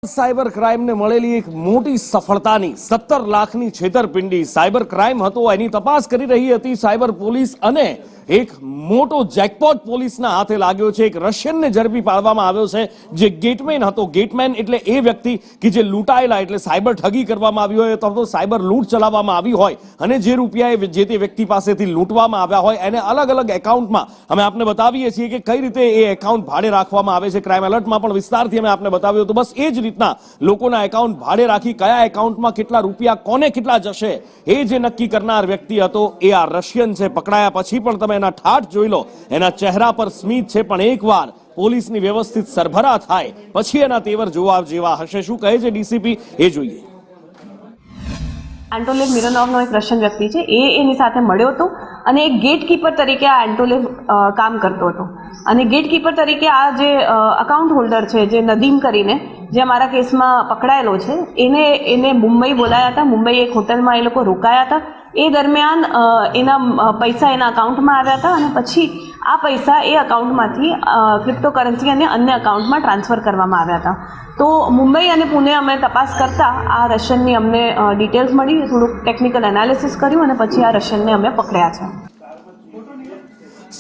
Cyber ક્રાઇમને મળેલી એક મોટી સફળતાની 17 લાખની છેતરપિંડી સાયબર ક્રાઇમ હતો એની તપાસ કરી રહી હતી સાયબર પોલીસ અને એક મોટો જેકપોટ પોલીસના હાથે લાગ્યો છે। એક રશિયનને ઝડપી પાડવામાં આવ્યો છે જે ગેટમેન હતો। ગેટમેન એટલે એ વ્યક્તિ કે જે લૂંટાયેલા એટલે સાયબર ઠગી કરવામાં આવી હોય અથવા તો સાયબર લૂંટ ચલાવવામાં આવી હોય અને જે રૂપિયા જે તે વ્યક્તિ પાસેથી લૂંટવામાં આવ્યા હોય એને અલગ અલગ એકાઉન્ટમાં અમે આપને બતાવીએ છીએ કે કઈ રીતે એ એકાઉન્ટ ભાડે રાખવામાં આવે છે। ક્રાઇમ એલર્ટમાં પણ વિસ્તારથી અમે આપને બતાવ્યું તો બસ એ જ રીતના લોકોના એકાઉન્ટ ભાડે રાખી કયા એકાઉન્ટમાં કેટલા રૂપિયા કોને કેટલા જશે એ જે નક્કી કરનાર વ્યક્તિ હતો એ આ રશિયન છે। પકડાયા પછી પણ તમે એના ઠાઠ જોઈ લો, એના ચહેરા પર સ્મિત છે, પણ એકવાર પોલીસની વ્યવસ્થિત સરભરા થાય પછી એના તેવર જોવા જેવા હશે। શું કહે છે ડીસીપી એ જોઈએ। એન્ટોલેવ મિરોનોવનો એક રશિયન વ્યક્તિ છે, એની સાથે મળ્યો હતો અને એક ગેટકીપર તરીકે આ એન્ટોલેવ કામ કરતો હતો અને ગેટકીપર તરીકે આ જે અકાઉન્ટ હોલ્ડર છે જે નદીમ કરીને જે અમારા કેસમાં પકડાયેલો છે એને મુંબઈ બોલાયા હતા। મુંબઈ એક હોટલમાં એ લોકો રોકાયા હતા। એ દરમિયાન એના પૈસા એના અકાઉન્ટમાં આવ્યા હતા અને પછી આ પૈસા એ અકાઉન્ટમાંથી ક્રિપ્ટોકરન્સી અને અન્ય અકાઉન્ટમાં ટ્રાન્સફર કરવામાં આવ્યા હતા। તો મુંબઈ અને પુણે અમે તપાસ કરતા આ રશિયનની અમને ડિટેલ્સ મળી, થોડુંક ટેકનિકલ એનાલિસિસ કર્યું અને પછી આ રશિયનને અમે પકડ્યા છે।